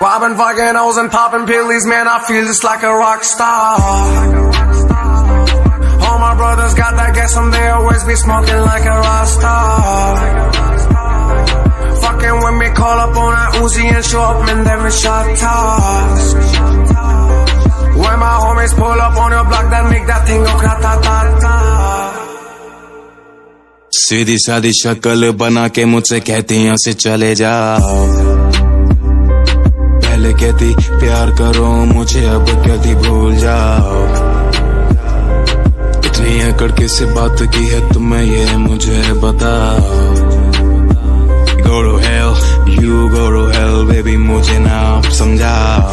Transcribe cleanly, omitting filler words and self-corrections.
Robbing fucking hoes and popping pillies, man, I feel just like a rock star. All my brothers got that gas and they always be smoking like a rock star. Fucking with me, call up on that Uzi and show up, man, then we shot toss. When my homies pull up on your block, that make that thing go grata-ta-ta. सीधी सादी शक्ल बना के मुझसे कहती यहाँ से चले जाओ। पहले कहती प्यार करो मुझे, अब कहती भूल जाओ। इतनी अकड़ के से बात की है तुम्हें ये मुझे बताओ। Go to hell, you go to hell, baby मुझे ना समझाओ।